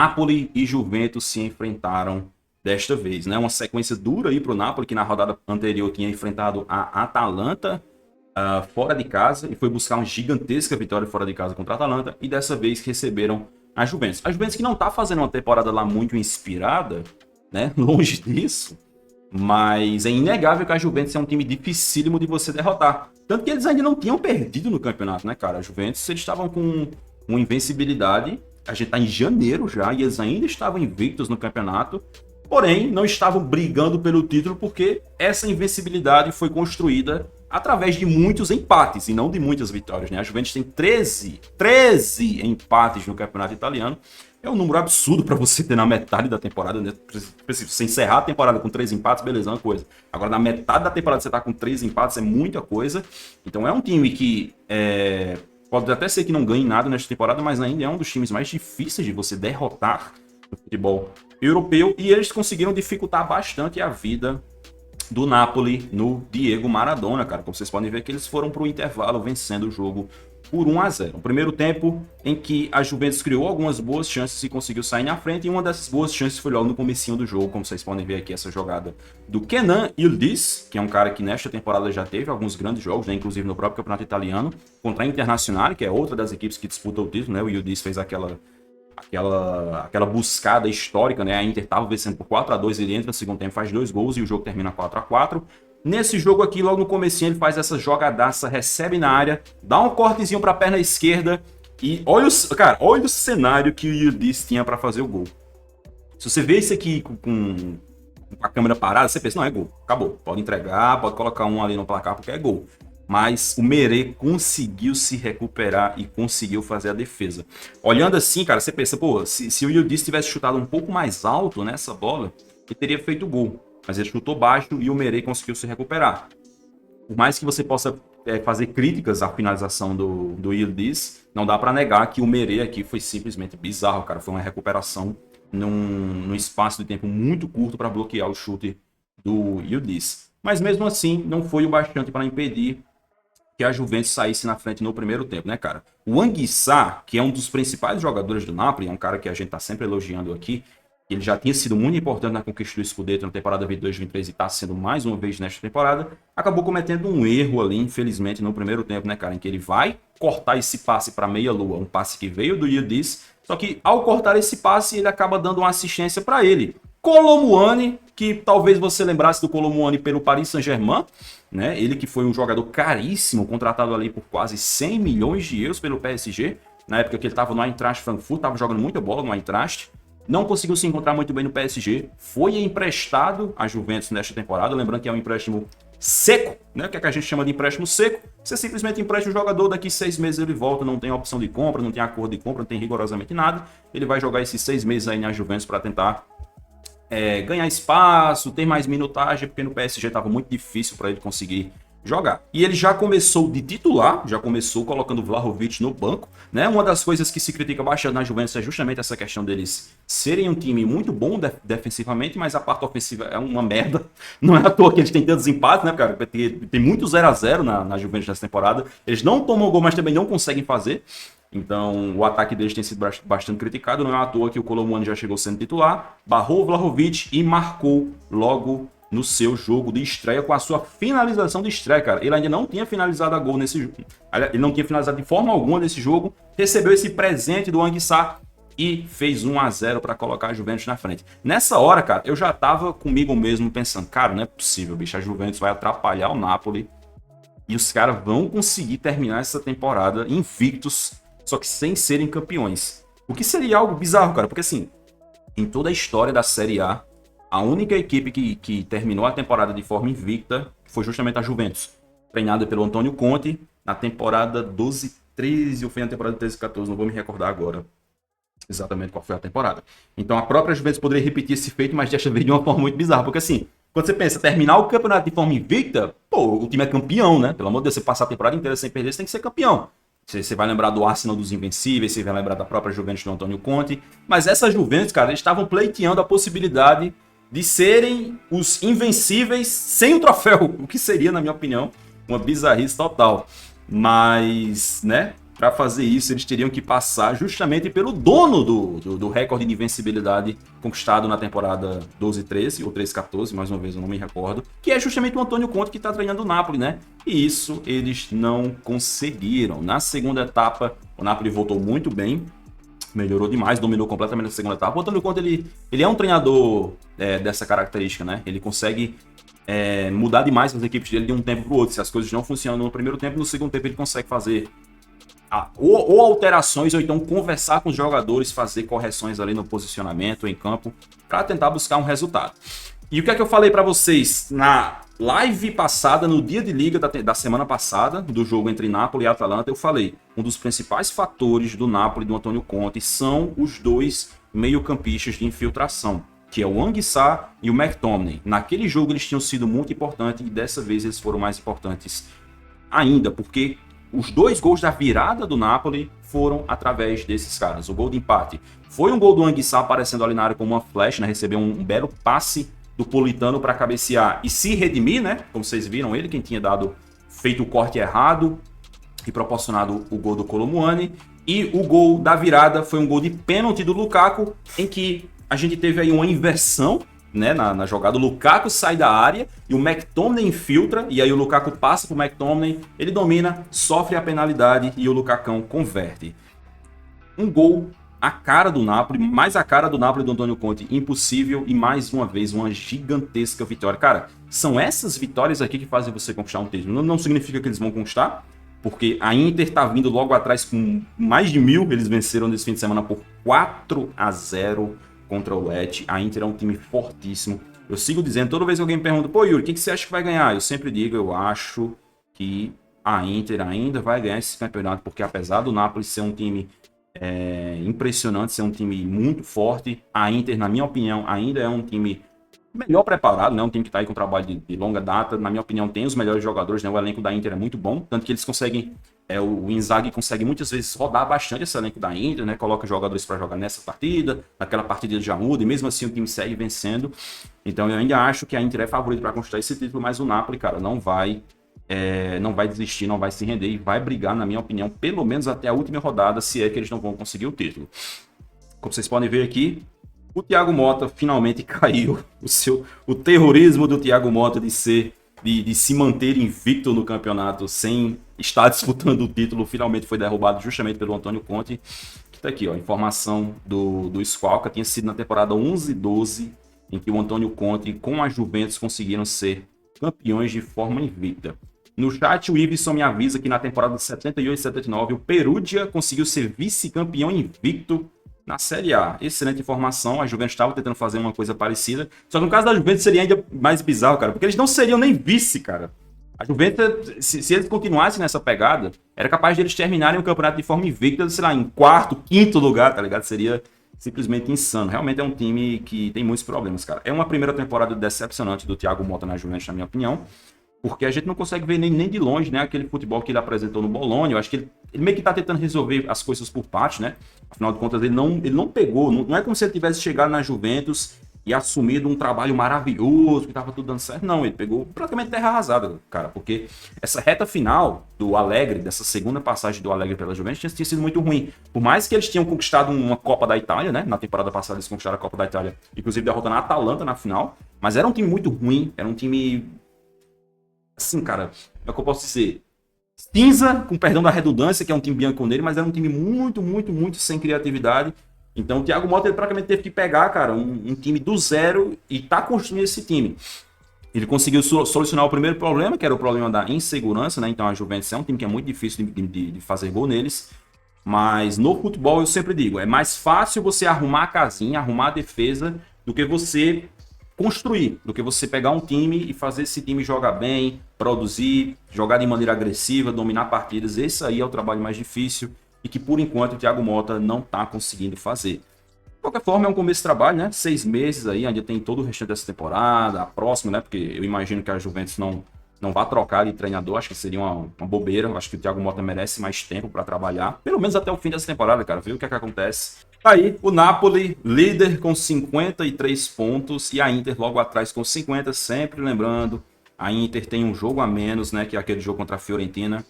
Napoli e Juventus se enfrentaram desta vez, né? Uma sequência dura aí para o Napoli, que na rodada anterior tinha enfrentado a Atalanta fora de casa e foi buscar uma gigantesca vitória fora de casa contra a Atalanta, e dessa vez receberam a Juventus. A Juventus que não está fazendo uma temporada lá muito inspirada, né? Longe disso, mas é inegável que a Juventus é um time dificílimo de você derrotar. Tanto que eles ainda não tinham perdido no campeonato, né, cara? A Juventus, eles estavam com uma invencibilidade. A gente tá em janeiro já e eles ainda estavam invictos no campeonato. Porém, não estavam brigando pelo título porque essa invencibilidade foi construída através de muitos empates e não de muitas vitórias, né? A Juventus tem 13 empates no campeonato italiano. É um número absurdo para você ter na metade da temporada, né? Se você encerrar a temporada com 3 empates, beleza, é uma coisa. Agora, na metade da temporada você tá com 3 empates, é muita coisa. Então é um time que pode até ser que não ganhe nada nesta temporada, mas ainda é um dos times mais difíceis de você derrotar no futebol europeu. E eles conseguiram dificultar bastante a vida do Napoli no Diego Maradona, cara. Como vocês podem ver que eles foram para o intervalo vencendo o jogo por 1-0. O primeiro tempo em que a Juventus criou algumas boas chances e conseguiu sair na frente, e uma dessas boas chances foi logo no comecinho do jogo, como vocês podem ver aqui, essa jogada do Kenan Yildiz, que é um cara que nesta temporada já teve alguns grandes jogos, né, inclusive no próprio campeonato italiano, contra a Internazionale, que é outra das equipes que disputa o título, né? O Yildiz fez aquela buscada histórica, né? A Inter estava vencendo por 4-2, ele entra no segundo tempo, faz 2 gols e o jogo termina 4-4. Nesse jogo aqui, logo no comecinho, ele faz essa jogadaça, recebe na área, dá um cortezinho para a perna esquerda e olha o cenário que o Yildiz tinha para fazer o gol. Se você vê isso aqui com a câmera parada, você pensa, não, é gol, acabou, pode entregar, pode colocar um ali no placar porque é gol. Mas o Meret conseguiu se recuperar e conseguiu fazer a defesa. Olhando assim, cara, você pensa, pô, se o Yildiz tivesse chutado um pouco mais alto nessa bola, ele teria feito gol. Mas ele chutou baixo e o Meret conseguiu se recuperar. Por mais que você possa fazer críticas à finalização do Yildiz, não dá para negar que o Meret aqui foi simplesmente bizarro, cara. Foi uma recuperação num espaço de tempo muito curto para bloquear o chute do Yildiz. Mas mesmo assim, não foi o bastante para impedir que a Juventus saísse na frente no primeiro tempo, né, cara? O Anguissa, que é um dos principais jogadores do Napoli, é um cara que a gente tá sempre elogiando aqui, ele já tinha sido muito importante na conquista do Scudetto na temporada 22-23 e está sendo mais uma vez nesta temporada, acabou cometendo um erro ali, infelizmente, no primeiro tempo, né, cara, em que ele vai cortar esse passe para meia-lua, um passe que veio do Yildiz, só que ao cortar esse passe, ele acaba dando uma assistência para ele. Kolo Muani, que talvez você lembrasse do Kolo Muani pelo Paris Saint-Germain, né? Ele que foi um jogador caríssimo, contratado ali por quase 100 milhões de euros pelo PSG, na época que ele estava no Eintracht Frankfurt, estava jogando muita bola no Eintracht, não conseguiu se encontrar muito bem no PSG, foi emprestado à Juventus nesta temporada, lembrando que é um empréstimo seco, né? O que, é que a gente chama de empréstimo seco? Você simplesmente empresta o jogador, daqui 6 meses ele volta, não tem opção de compra, não tem acordo de compra, não tem rigorosamente nada, ele vai jogar esses 6 meses aí na Juventus para tentar ganhar espaço, ter mais minutagem, porque no PSG estava muito difícil para ele conseguir jogar. E ele já começou de titular, já começou colocando o Vlahovic no banco, né? Uma das coisas que se critica bastante na Juventus é justamente essa questão deles serem um time muito bom defensivamente, mas a parte ofensiva é uma merda. Não é à toa que eles têm tantos empates, né, cara? Tem muito 0-0 na Juventus nessa temporada. Eles não tomam gol, mas também não conseguem fazer. Então, o ataque deles tem sido bastante criticado. Não é à toa que o Kolo Muani já chegou sendo titular, barrou o Vlahovic e marcou logo no seu jogo de estreia com a sua finalização de estreia, cara. Ele ainda não tinha finalizado a gol nesse jogo. Ele não tinha finalizado de forma alguma nesse jogo. Recebeu esse presente do Anguissa e fez 1-0 para colocar a Juventus na frente. Nessa hora, cara, eu já tava comigo mesmo pensando, cara, não é possível, bicho. A Juventus vai atrapalhar o Napoli e os caras vão conseguir terminar essa temporada invictos, só que sem serem campeões. O que seria algo bizarro, cara, porque assim, em toda a história da Série A, a única equipe que terminou a temporada de forma invicta foi justamente a Juventus, treinada pelo Antônio Conte na temporada 12-13, ou foi na temporada 13-14, não vou me recordar agora exatamente qual foi a temporada. Então a própria Juventus poderia repetir esse feito, mas desta vez de uma forma muito bizarra, porque assim, quando você pensa terminar o campeonato de forma invicta, pô, o time é campeão, né? Pelo amor de Deus, você passar a temporada inteira sem perder, você tem que ser campeão. Você vai lembrar do Arsenal dos Invencíveis, você vai lembrar da própria Juventus do Antônio Conte, mas essa Juventus, cara, eles estavam pleiteando a possibilidade de serem os invencíveis sem o troféu, o que seria, na minha opinião, uma bizarrice total. Mas, né, para fazer isso, eles teriam que passar justamente pelo dono do recorde de invencibilidade conquistado na temporada 12-13 ou 13-14, mais uma vez eu não me recordo, que é justamente o Antônio Conte que está treinando o Napoli, né? E isso eles não conseguiram. Na segunda etapa, o Napoli voltou muito bem, melhorou demais, dominou completamente na segunda etapa. O Antônio Conte, ele é um treinador dessa característica, né? Ele consegue mudar demais as equipes dele de um tempo para o outro. Se as coisas não funcionam no primeiro tempo, no segundo tempo ele consegue fazer ou alterações, ou então conversar com os jogadores, fazer correções ali no posicionamento, em campo, para tentar buscar um resultado. E o que é que eu falei para vocês na live passada, no dia de liga da semana passada, do jogo entre Napoli e Atalanta? Eu falei, um dos principais fatores do Napoli, do Antônio Conte, são os dois meio-campistas de infiltração, que é o Anguissa e o McTominay. Naquele jogo eles tinham sido muito importantes e dessa vez eles foram mais importantes ainda, porque os 2 gols da virada do Napoli foram através desses caras. O gol de empate foi um gol do Anguissa aparecendo ali na área como uma flash, né? Recebeu um belo passe do Politano para cabecear e se redimir, né? Como vocês viram, ele quem tinha feito o corte errado e proporcionado o gol do Kolo Muani. E o gol da virada foi um gol de pênalti do Lukaku, em que a gente teve aí uma inversão, né, na jogada. O Lukaku sai da área e o McTominay infiltra, e aí o Lukaku passa pro McTominay, ele domina, sofre a penalidade e o Lukakão converte. Um gol a cara do Napoli, mais a cara do Napoli do Antônio Conte, impossível, e mais uma vez uma gigantesca vitória. Cara, são essas vitórias aqui que fazem você conquistar um título. Não significa que eles vão conquistar, porque a Inter tá vindo logo atrás com mais de 1000, eles venceram nesse fim de semana por 4-0 contra o Lecce. A Inter é um time fortíssimo. Eu sigo dizendo, toda vez que alguém me pergunta, pô Yuri, o que você acha que vai ganhar? Eu sempre digo, eu acho que a Inter ainda vai ganhar esse campeonato, porque apesar do Napoli ser um time impressionante, ser um time muito forte, a Inter, na minha opinião, ainda é um time melhor preparado, né? Um time que está aí com trabalho de longa data. Na minha opinião, tem os melhores jogadores, né? O elenco da Inter é muito bom, tanto que eles conseguem, o Inzaghi consegue muitas vezes rodar bastante esse elenco da Inter, né? Coloca jogadores para jogar nessa partida, naquela partida ele já muda, e mesmo assim o time segue vencendo. Então eu ainda acho que a Inter é favorito para conquistar esse título, mas o Napoli, cara, não vai desistir, não vai se render e vai brigar, na minha opinião, pelo menos até a última rodada, se é que eles não vão conseguir o título. Como vocês podem ver aqui, o Thiago Motta finalmente caiu. O terrorismo do Thiago Motta de se manter invicto no campeonato sem estar disputando o título finalmente foi derrubado justamente pelo Antônio Conte. Que tá aqui, ó, informação do Squawka, tinha sido na temporada 11-12 em que o Antônio Conte com a Juventus conseguiram ser campeões de forma invicta. No chat, o Iveson me avisa que na temporada 78-79 o Perugia conseguiu ser vice-campeão invicto na Série A. Excelente informação. A Juventus estava tentando fazer uma coisa parecida. Só que no caso da Juventus seria ainda mais bizarro, cara, porque eles não seriam nem vice, cara. A Juventus, se eles continuassem nessa pegada, era capaz de eles terminarem o campeonato de forma invicta, sei lá, em quarto, quinto lugar, tá ligado? Seria simplesmente insano. Realmente é um time que tem muitos problemas, cara. É uma primeira temporada decepcionante do Thiago Motta na Juventus, na minha opinião, porque a gente não consegue ver nem de longe, né, aquele futebol que ele apresentou no Bologna. Eu acho que ele meio que tá tentando resolver as coisas por parte, né? Afinal de contas, ele não pegou, não é como se ele tivesse chegado na Juventus e assumido um trabalho maravilhoso, que tava tudo dando certo. Não, ele pegou praticamente terra arrasada, cara, porque essa reta final do Allegri, dessa segunda passagem do Allegri pela Juventus, tinha sido muito ruim. Por mais que eles tinham conquistado uma Copa da Itália, né? Na temporada passada eles conquistaram a Copa da Itália, inclusive derrotando a Atalanta na final, mas era um time muito ruim, era um time, assim, cara, é o que eu posso dizer, cinza, com perdão da redundância, que é um time bianconero, mas era um time muito, muito, muito sem criatividade. Então o Thiago Motta ele praticamente teve que pegar, cara, um time do zero e tá construindo esse time. Ele conseguiu solucionar o primeiro problema, que era o problema da insegurança, né? Então a Juventus é um time que é muito difícil de fazer gol neles. Mas no futebol eu sempre digo, é mais fácil você arrumar a casinha, arrumar a defesa, do que você construir, do que você pegar um time e fazer esse time jogar bem, produzir, jogar de maneira agressiva, dominar partidas. Esse aí é o trabalho mais difícil e que, por enquanto, o Thiago Motta não está conseguindo fazer. De qualquer forma, é um começo de trabalho, né? 6 meses aí, ainda tem todo o restante dessa temporada, a próxima, né? Porque eu imagino que a Juventus não vai trocar de treinador, acho que seria uma bobeira. Acho que o Thiago Motta merece mais tempo para trabalhar, pelo menos até o fim dessa temporada, cara, ver o que é que acontece. Aí, o Napoli, líder com 53 pontos e a Inter logo atrás com 50, sempre lembrando, a Inter tem um jogo a menos, né, que é aquele jogo contra a Fiorentina.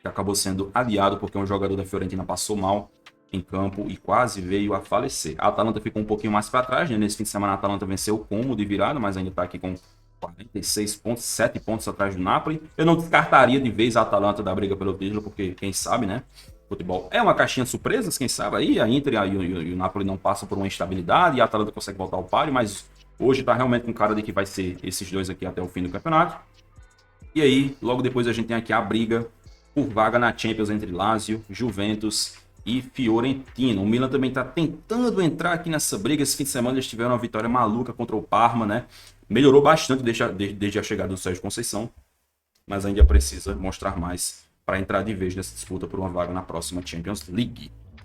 que acabou sendo adiado porque um jogador da Fiorentina passou mal em campo e quase veio a falecer. A Atalanta ficou um pouquinho mais para trás, né? Nesse fim de semana a Atalanta venceu o Como de virada, mas ainda está aqui com 46 pontos, 7 pontos atrás do Napoli. Eu não descartaria de vez a Atalanta da briga pelo título, porque quem sabe, né? Futebol é uma caixinha de surpresas, quem sabe aí a Inter e o Napoli não passam por uma instabilidade e a Atalanta consegue voltar ao páreo, mas hoje tá realmente com cara de que vai ser esses dois aqui até o fim do campeonato. E aí, logo depois a gente tem aqui a briga por vaga na Champions entre Lazio, Juventus e Fiorentina. O Milan também está tentando entrar aqui nessa briga. Esse fim de semana eles tiveram uma vitória maluca contra o Parma, né? Melhorou bastante desde a chegada do Sérgio Conceição, mas ainda precisa mostrar mais para entrar de vez nessa disputa por uma vaga na próxima Champions League.